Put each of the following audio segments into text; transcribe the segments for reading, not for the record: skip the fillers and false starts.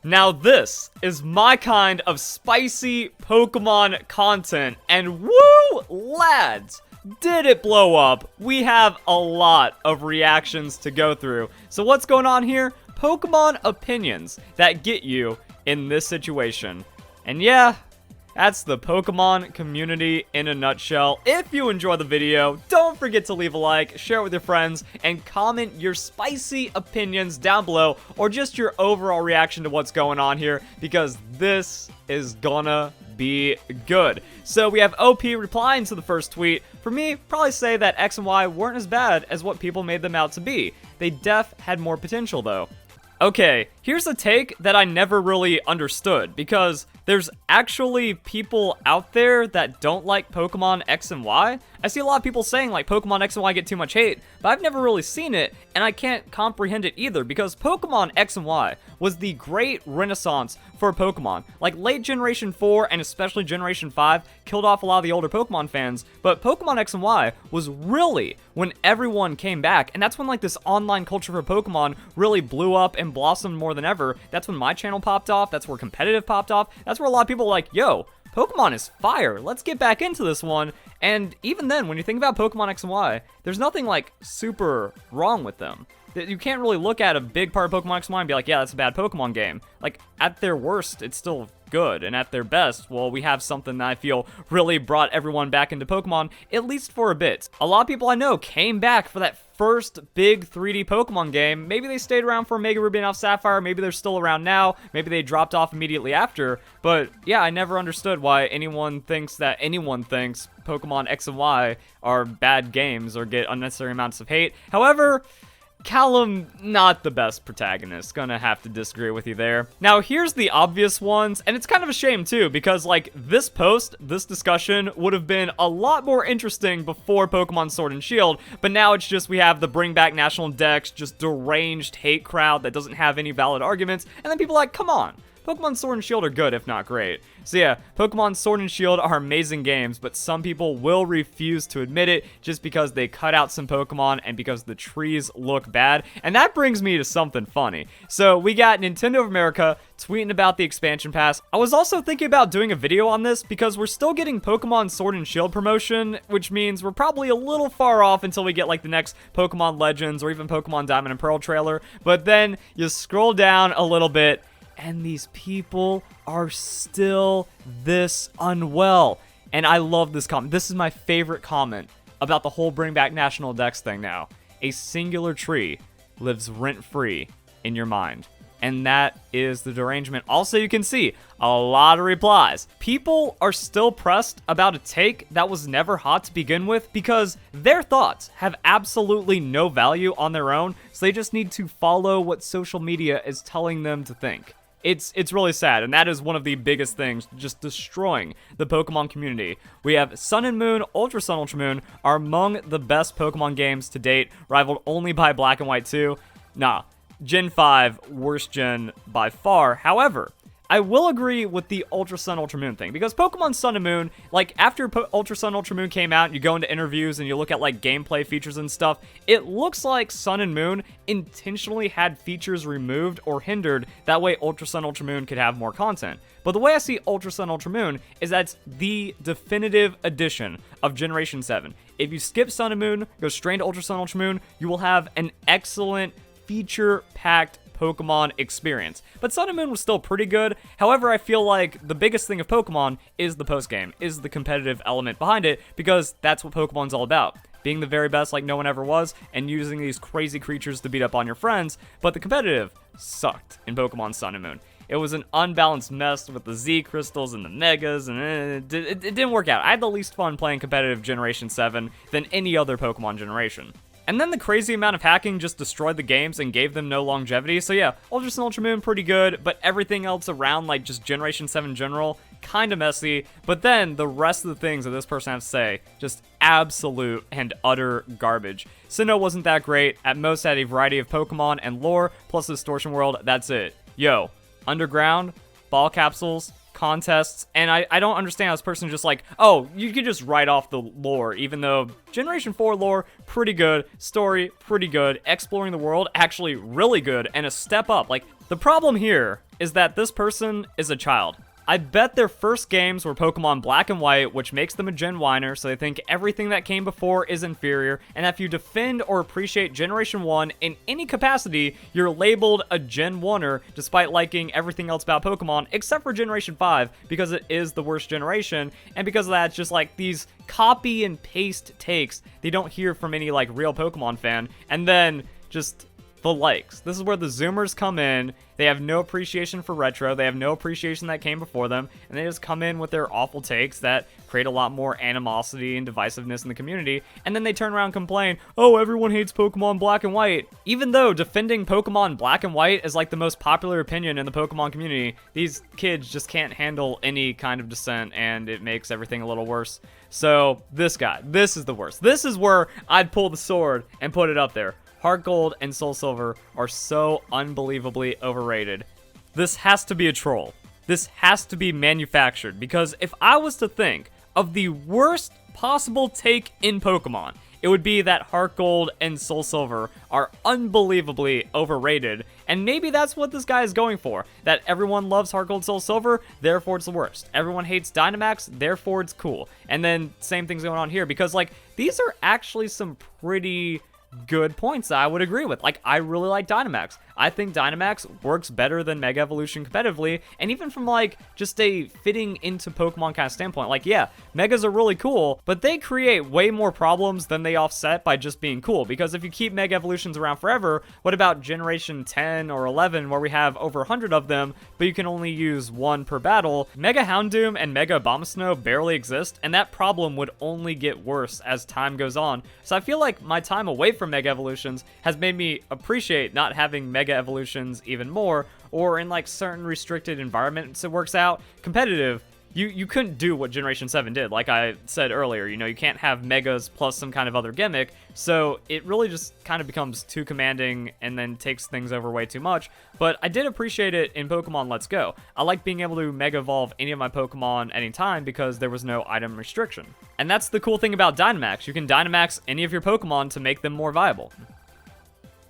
Now this is my kind of spicy Pokemon content, and woo, lads, did it blow up? We have a lot of reactions to go through. So what's going on here? Pokemon opinions that get you in this situation. And yeah, that's the Pokemon community in a nutshell. If you enjoy the video, don't forget to leave a like, share it with your friends, and comment your spicy opinions down below, or just your overall reaction to what's going on here, because this is gonna be good. So we have OP replying to the first tweet. For me, probably say that X and Y weren't as bad as what people made them out to be. They had more potential though. Okay, here's a take that I never really understood, because there's actually people out there that don't like Pokemon X and Y. I see a lot of people saying like Pokemon X and Y get too much hate, but I've never really seen it, and I can't comprehend it either, because Pokemon X and Y was the great renaissance for Pokemon. Like late Generation 4 and especially Generation 5 killed off a lot of the older Pokemon fans, but Pokemon X and Y was really when everyone came back, and that's when like this online culture for Pokemon really blew up and blossomed more than ever. That's when my channel popped off, that's where competitive popped off, that's where a lot of people were like, yo, Pokemon is fire, let's get back into this one. And even then, when you think about Pokemon X and Y, there's nothing like super wrong with them. You can't really look at a big part of Pokemon X and Y and be like, yeah, that's a bad Pokemon game. Like, at their worst, it's still good, and at their best, well, we have something that I feel really brought everyone back into Pokemon, at least for a bit. A lot of people I know came back for that first big 3D Pokemon game. Maybe they stayed around for Mega Ruby and Alpha Sapphire, maybe they're still around now, maybe they dropped off immediately after, but yeah, I never understood why anyone thinks Pokemon X and Y are bad games or get unnecessary amounts of hate. However, Callum, not the best protagonist. Gonna have to disagree with you there. Now, here's the obvious ones, and it's kind of a shame too, because like this discussion would have been a lot more interesting before Pokemon Sword and Shield, but now it's just we have the bring back national dex, just deranged hate crowd that doesn't have any valid arguments, and then people are like, come on. Pokemon Sword and Shield are good, if not great. So yeah, Pokemon Sword and Shield are amazing games, but some people will refuse to admit it just because they cut out some Pokemon and because the trees look bad. And that brings me to something funny. So we got Nintendo of America tweeting about the expansion pass. I was also thinking about doing a video on this because we're still getting Pokemon Sword and Shield promotion, which means we're probably a little far off until we get like the next Pokemon Legends or even Pokemon Diamond and Pearl trailer. But then you scroll down a little bit, and these people are still this unwell. And I love this comment. This is my favorite comment about the whole bring back national dex thing now. A singular tree lives rent-free in your mind. And that is the derangement. Also, you can see a lot of replies. People are still pressed about a take that was never hot to begin with because their thoughts have absolutely no value on their own, so they just need to follow what social media is telling them to think. It's really sad, and that is one of the biggest things, just destroying the Pokemon community. We have Sun and Moon, Ultra Sun, Ultra Moon are among the best Pokemon games to date, rivaled only by Black and White 2. Nah, Gen 5, worst gen by far. However, I will agree with the Ultra Sun, Ultra Moon thing, because Pokemon Sun and Moon, like, after Ultra Sun, Ultra Moon came out, you go into interviews and you look at, like, gameplay features and stuff, it looks like Sun and Moon intentionally had features removed or hindered, that way Ultra Sun, Ultra Moon could have more content. But the way I see Ultra Sun, Ultra Moon is that it's the definitive edition of Generation 7. If you skip Sun and Moon, go straight to Ultra Sun, Ultra Moon, you will have an excellent, feature-packed Pokemon experience. But Sun and Moon was still pretty good. However, I feel like the biggest thing of Pokemon is the post-game, is the competitive element behind it, because that's what Pokemon's all about. Being the very best like no one ever was, and using these crazy creatures to beat up on your friends, but the competitive sucked in Pokemon Sun and Moon. It was an unbalanced mess with the Z crystals and the Megas, and it didn't work out. I had the least fun playing competitive Generation 7 than any other Pokemon generation. And then the crazy amount of hacking just destroyed the games and gave them no longevity. So yeah, Ultra Sun, Ultra Moon, pretty good, but everything else around, like just Generation 7 in general, kind of messy. But then the rest of the things that this person has to say, just absolute and utter garbage. Sinnoh wasn't that great. At most had a variety of Pokemon and lore, plus the Distortion World, that's it. Yo, Underground, Ball Capsules, contests, and I don't understand how this person just like, oh, you could just write off the lore, even though Generation 4 lore, pretty good, story, pretty good, exploring the world, actually really good, and a step up, like The problem here is that this person is a child. I bet their first games were Pokemon Black and White, which makes them a Gen whiner, so they think everything that came before is inferior, and if you defend or appreciate Generation 1 in any capacity, you're labeled a Gen 1er, despite liking everything else about Pokemon, except for Generation 5, because it is the worst generation, and because of that, it's just like these copy and paste takes they don't hear from any like real Pokemon fan, and then just the likes. This is where the Zoomers come in. They have no appreciation for retro. They have no appreciation that came before them. And they just come in with their awful takes that create a lot more animosity and divisiveness in the community. And then they turn around and complain, oh, everyone hates Pokemon Black and White. Even though defending Pokemon Black and White is like the most popular opinion in the Pokemon community, these kids just can't handle any kind of dissent, and it makes everything a little worse. So this guy, this is the worst. This is where I'd pull the sword and put it up there. Heart Gold and Soul Silver are so unbelievably overrated. This has to be a troll. This has to be manufactured, because if I was to think of the worst possible take in Pokemon, it would be that Heart Gold and Soul Silver are unbelievably overrated, and maybe that's what this guy is going for, that everyone loves Heart Gold, Soul Silver, therefore it's the worst. Everyone hates Dynamax, therefore it's cool. And then same thing's going on here, because like these are actually some pretty good points that I would agree with. Like, I really like Dynamax. I think Dynamax works better than Mega Evolution competitively, and even from like just a fitting into Pokemon kind of standpoint, like yeah, Megas are really cool, but they create way more problems than they offset by just being cool, because if you keep Mega Evolutions around forever, what about Generation 10 or 11 where we have over 100 of them, but you can only use one per battle? Mega Houndoom and Mega Abomasnow barely exist, and that problem would only get worse as time goes on. So I feel like my time away from Mega Evolutions has made me appreciate not having Mega Evolutions even more, or in like certain restricted environments it works out. Competitive, you couldn't do what Generation 7 did, like I said earlier. You know, you can't have Megas plus some kind of other gimmick, so it really just kind of becomes too commanding and then takes things over way too much. But I did appreciate it in Pokemon Let's Go. I like being able to Mega Evolve any of my Pokemon any time because there was no item restriction. And that's the cool thing about Dynamax. You can Dynamax any of your Pokemon to make them more viable.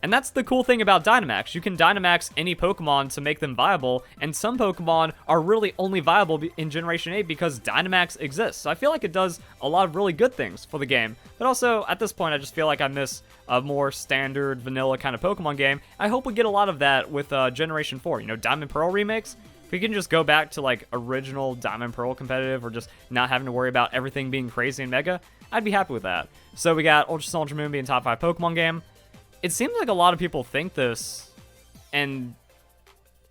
And that's the cool thing about Dynamax. You can Dynamax any Pokemon to make them viable, and some Pokemon are really only viable in Generation 8 because Dynamax exists. So I feel like it does a lot of really good things for the game. But also, at this point, I just feel like I miss a more standard, vanilla kind of Pokemon game. I hope we get a lot of that with Generation 4. You know, Diamond Pearl remakes? If we can just go back to like original Diamond Pearl competitive, or just not having to worry about everything being crazy and mega, I'd be happy with that. So we got Ultra Sun, Ultra Moon being top 5 Pokemon game. It seems like a lot of people think this, and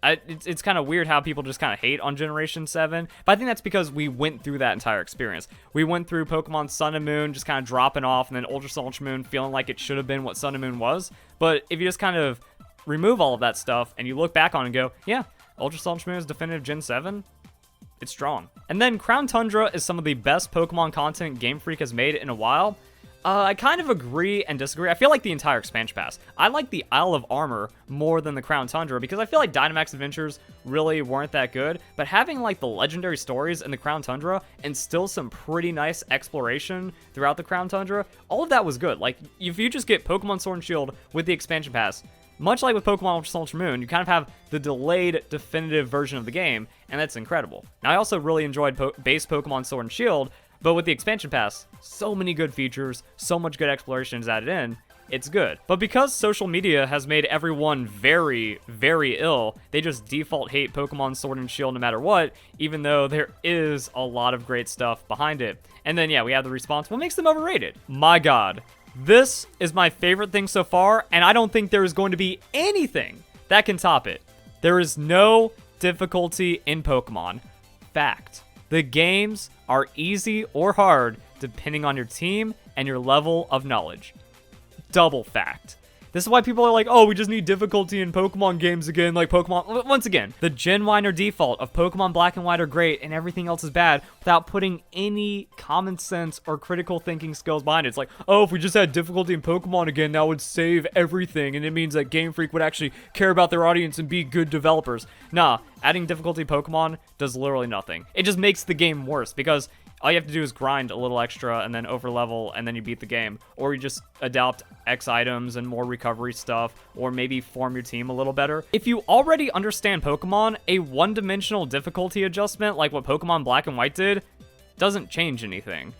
it's kind of weird how people just kind of hate on Generation 7, but I think that's because we went through that entire experience. We went through Pokemon Sun and Moon just kind of dropping off, and then Ultra Sun, Ultra Moon feeling like it should have been what Sun and Moon was. But if you just kind of remove all of that stuff, and you look back on it and go, yeah, Ultra Sun, Ultra Moon is definitive Gen 7, it's strong. And then Crown Tundra is some of the best Pokemon content Game Freak has made in a while. I kind of agree and disagree. I feel like the entire expansion pass. I like the Isle of Armor more than the Crown Tundra because I feel like Dynamax Adventures really weren't that good, but having like the legendary stories in the Crown Tundra and still some pretty nice exploration throughout the Crown Tundra, all of that was good. Like, if you just get Pokemon Sword and Shield with the expansion pass, much like with Pokemon Ultra Sun, Ultra Moon, you kind of have the delayed definitive version of the game, and that's incredible. Now, I also really enjoyed base Pokemon Sword and Shield, but with the expansion pass, so many good features, so much good exploration is added in, it's good. But because social media has made everyone very, very ill, they just default hate Pokemon Sword and Shield no matter what, even though there is a lot of great stuff behind it. And then, yeah, we have the response, what makes them overrated? My God, this is my favorite thing so far, and I don't think there is going to be anything that can top it. There is no difficulty in Pokemon. Fact. The games are easy or hard depending on your team and your level of knowledge. Double fact. This is why people are like, oh, we just need difficulty in Pokemon games again, like Pokemon. Once again, the Gen whiner default of Pokemon Black and White are great and everything else is bad without putting any common sense or critical thinking skills behind it. It's like, oh, if we just had difficulty in Pokemon again, that would save everything, and it means that Game Freak would actually care about their audience and be good developers. Nah, adding difficulty Pokemon does literally nothing. It just makes the game worse because all you have to do is grind a little extra and then overlevel, and then you beat the game. Or you just adopt X items and more recovery stuff, or maybe form your team a little better. If you already understand Pokemon, a one-dimensional difficulty adjustment like what Pokemon Black and White did doesn't change anything.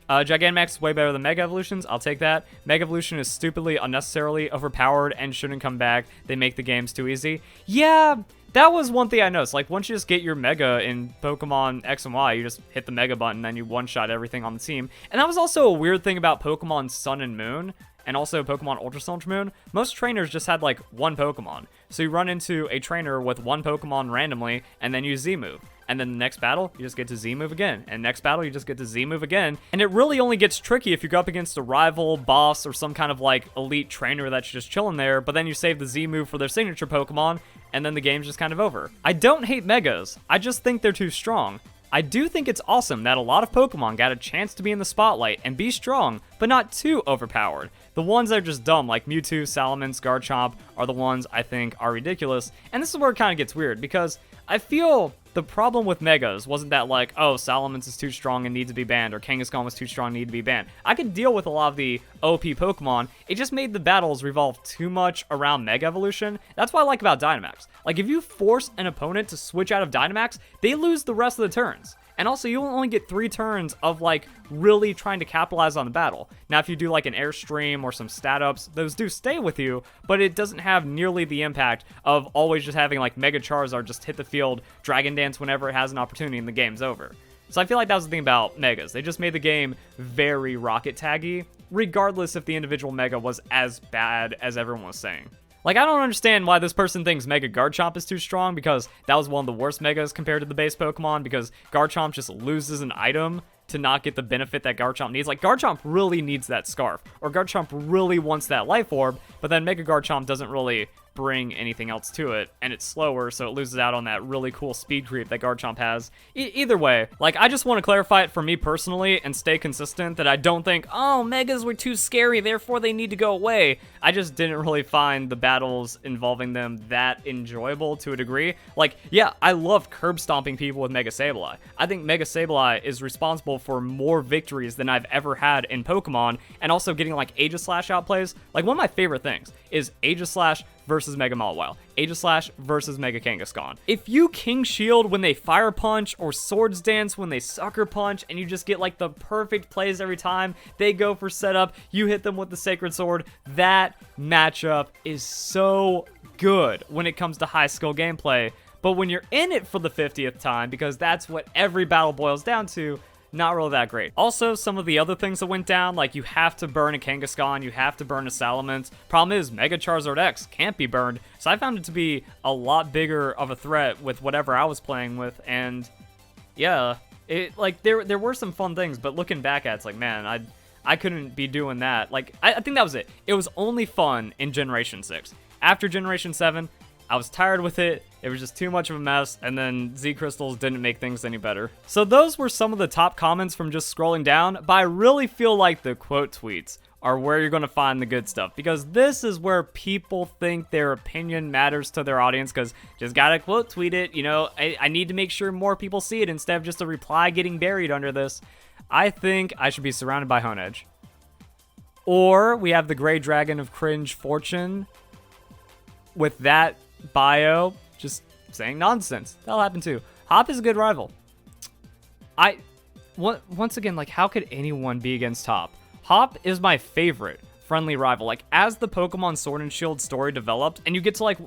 Gigantamax is way better than Mega Evolutions, I'll take that. Mega Evolution is stupidly, unnecessarily overpowered and shouldn't come back. They make the games too easy. Yeah, that was one thing I noticed. Like, once you just get your Mega in Pokemon X and Y, you just hit the Mega button and you one-shot everything on the team. And that was also a weird thing about Pokemon Sun and Moon, and also Pokemon Ultra Sun Ultra Moon. Most trainers just had, like, one Pokemon. So you run into a trainer with one Pokemon randomly, and then you Z-move. And then the next battle, you just get to Z-move again. And next battle, you just get to Z-move again. And it really only gets tricky if you go up against a rival, boss, or some kind of, like, elite trainer that's just chilling there, but then you save the Z-move for their signature Pokemon, and then the game's just kind of over. I don't hate Megas, I just think they're too strong. I do think it's awesome that a lot of Pokemon got a chance to be in the spotlight and be strong, but not too overpowered. The ones that are just dumb, like Mewtwo, Salamence, Garchomp, are the ones I think are ridiculous. And this is where it kind of gets weird, because I feel the problem with Megas wasn't that, like, oh, Salamence is too strong and needs to be banned, or Kangaskhan was too strong and needed to be banned. I could deal with a lot of the OP Pokemon. It just made the battles revolve too much around Mega Evolution. That's what I like about Dynamax. Like, if you force an opponent to switch out of Dynamax, they lose the rest of the turns. And also, you only get 3 turns of, like, really trying to capitalize on the battle. Now, if you do, like, an Airstream or some stat ups, those do stay with you, but it doesn't have nearly the impact of always just having, like, Mega Charizard just hit the field, Dragon Dance whenever it has an opportunity, and the game's over. So I feel like that was the thing about Megas. They just made the game very rocket taggy, regardless if the individual Mega was as bad as everyone was saying. Like, I don't understand why this person thinks Mega Garchomp is too strong, because that was one of the worst Megas compared to the base Pokemon, because Garchomp just loses an item to not get the benefit that Garchomp needs. Like, Garchomp really needs that Scarf, or Garchomp really wants that Life Orb, but then Mega Garchomp doesn't really bring anything else to it, and it's slower, so it loses out on that really cool speed creep that Garchomp has. Either way, like, I just want to clarify it for me personally and stay consistent that I don't think, oh, Megas were too scary, therefore they need to go away. I just didn't really find the battles involving them that enjoyable to a degree. Like, yeah, I loved curb stomping people with Mega Sableye. I think Mega Sableye is responsible for more victories than I've ever had in Pokemon, and also getting, like, Aegislash outplays. Like, one of my favorite things is Aegislash versus Mega Mawile, Aegislash versus Mega Kangaskhan. If you King Shield when they Fire Punch, or Swords Dance when they Sucker Punch, and you just get, like, the perfect plays every time, they go for setup, you hit them with the Sacred Sword, that matchup is so good when it comes to high skill gameplay. But when you're in it for the 50th time, because that's what every battle boils down to, not really that great. Also, some of the other things that went down, like you have to burn a Kangaskhan, you have to burn a Salamence. Problem is, Mega Charizard X can't be burned, so I found it to be a lot bigger of a threat with whatever I was playing with, and yeah, it, like, there were some fun things, but looking back at it, it's like, man, I couldn't be doing that. Like, I think that was it. It was only fun in Generation 6. After Generation 7, I was tired with it, it was just too much of a mess, and then Z-Crystals didn't make things any better. So those were some of the top comments from just scrolling down, but I really feel like the quote tweets are where you're going to find the good stuff, because this is where people think their opinion matters to their audience, because just gotta quote tweet it, you know, I need to make sure more people see it instead of just a reply getting buried under this. I think I should be surrounded by Honedge. Or we have the Gray Dragon of Cringe Fortune with that bio just saying nonsense. That'll happen too. Hop is a good rival. Once again, like, how could anyone be against Hop? Hop is my favorite friendly rival. Like, as the Pokemon Sword and Shield story developed, and you get to like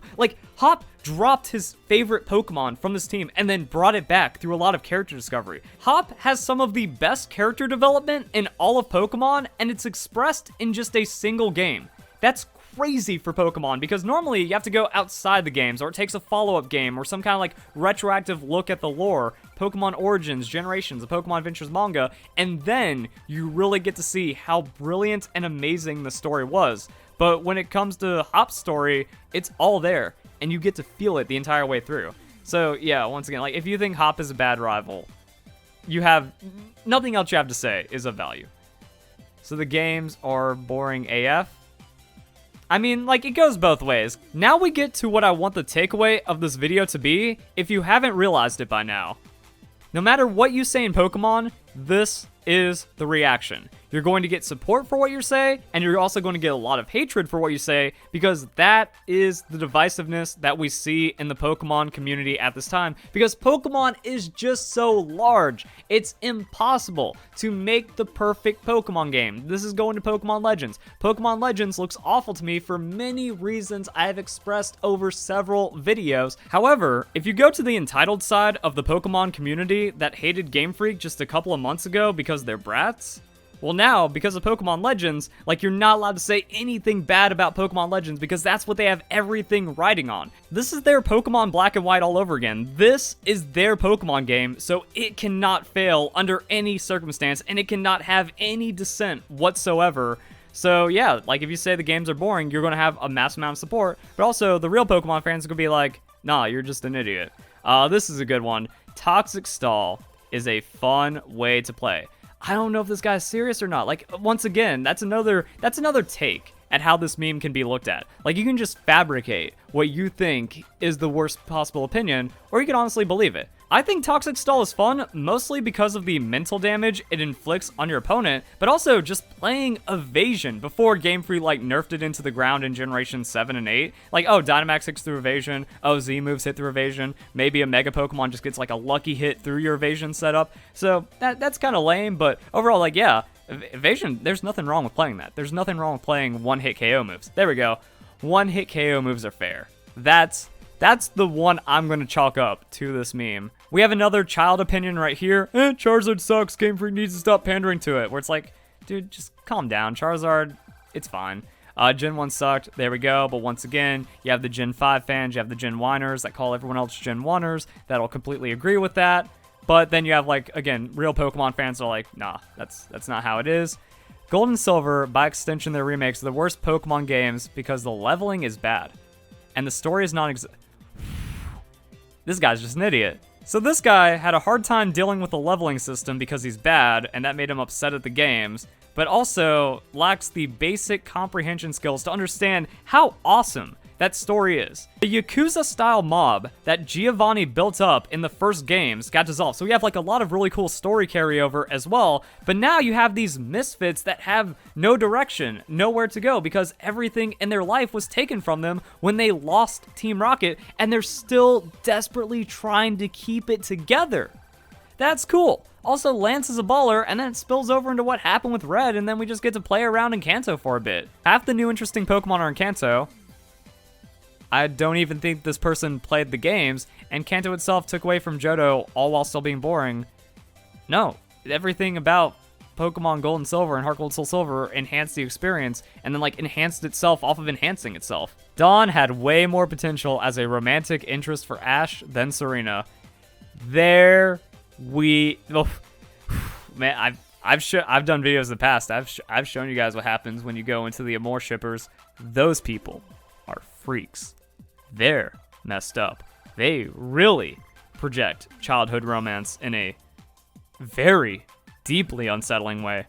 Hop dropped his favorite Pokemon from this team and then brought it back through a lot of character discovery. Hop has some of the best character development in all of Pokemon, and it's expressed in just a single game. That's crazy for Pokemon, because normally you have to go outside the games, or it takes a follow-up game, or some kind of, like, retroactive look at the lore, Pokemon Origins, Generations, the Pokemon Adventures manga, and then you really get to see how brilliant and amazing the story was. But when it comes to Hop's story, it's all there, and you get to feel it the entire way through. So yeah, once again, like, if you think Hop is a bad rival, you have nothing else you have to say is of value. So the games are boring AF. I mean, like, it goes both ways. Now we get to what I want the takeaway of this video to be, if you haven't realized it by now. No matter what you say in Pokemon, this is the reaction. You're going to get support for what you say, and you're also going to get a lot of hatred for what you say, because that is the divisiveness that we see in the Pokemon community at this time, because Pokemon is just so large. It's impossible to make the perfect Pokemon game. This is going to Pokemon Legends. Pokemon Legends looks awful to me for many reasons I have expressed over several videos. However, if you go to the entitled side of the Pokemon community that hated Game Freak just a couple of months ago because they're brats, well, now, because of Pokemon Legends, like, you're not allowed to say anything bad about Pokemon Legends because that's what they have everything riding on. This is their Pokemon Black and White all over again. This is their Pokemon game, so it cannot fail under any circumstance, and it cannot have any dissent whatsoever. So, yeah, like, if you say the games are boring, you're going to have a massive amount of support, but also the real Pokemon fans are going to be like, nah, you're just an idiot. This is a good one. Toxic Stall is a fun way to play. I don't know if this guy's serious or not. Like, once again, that's another take at how this meme can be looked at. Like, you can just fabricate what you think is the worst possible opinion, or you can honestly believe it. I think Toxic Stall is fun, mostly because of the mental damage it inflicts on your opponent, but also just playing Evasion before Game Freak, like, nerfed it into the ground in Generation 7 and 8. Like, oh, Dynamax hits through Evasion, oh, Z moves hit through Evasion, maybe a Mega Pokemon just gets, like, a lucky hit through your Evasion setup. So, that's kind of lame, but overall, like, yeah, Evasion, there's nothing wrong with playing that. There's nothing wrong with playing one-hit KO moves. There we go. One-hit KO moves are fair. That's the one I'm going to chalk up to this meme. We have another child opinion right here. Charizard sucks. Game Freak needs to stop pandering to it. Where it's like, dude, just calm down. Charizard, it's fine. Gen 1 sucked. There we go. But once again, you have the Gen 5 fans. You have the Gen whiners that call everyone else Gen 1ers. That'll completely agree with that. But then you have, like, again, real Pokemon fans are like, nah, that's not how it is. Gold and Silver, by extension their remakes, are the worst Pokemon games because the leveling is bad. And the story is This guy's just an idiot. So this guy had a hard time dealing with the leveling system because he's bad, and that made him upset at the games, but also lacks the basic comprehension skills to understand how awesome that story is. The Yakuza-style mob that Giovanni built up in the first games got dissolved, so we have, like, a lot of really cool story carryover as well, but now you have these misfits that have no direction, nowhere to go, because everything in their life was taken from them when they lost Team Rocket, and they're still desperately trying to keep it together. That's cool. Also, Lance is a baller, and then it spills over into what happened with Red, and then we just get to play around in Kanto for a bit. Half the new interesting Pokemon are in Kanto. I don't even think this person played the games, and Kanto itself took away from Johto, all while still being boring. No, everything about Pokemon Gold and Silver and Heart Gold Soul Silver enhanced the experience, and then, like, enhanced itself off of enhancing itself. Dawn had way more potential as a romantic interest for Ash than Serena. Man, I've done videos in the past. I've shown you guys what happens when you go into the Amore shippers. Those people are freaks. They're messed up. They really project childhood romance in a very deeply unsettling way.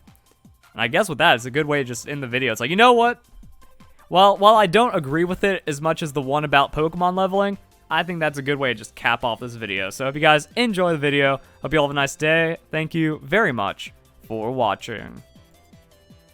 And I guess with that, it's a good way to just end the video. It's like, you know what? Well, while I don't agree with it as much as the one about Pokemon leveling, I think that's a good way to just cap off this video. So if you guys enjoy the video, hope you all have a nice day. Thank you very much for watching.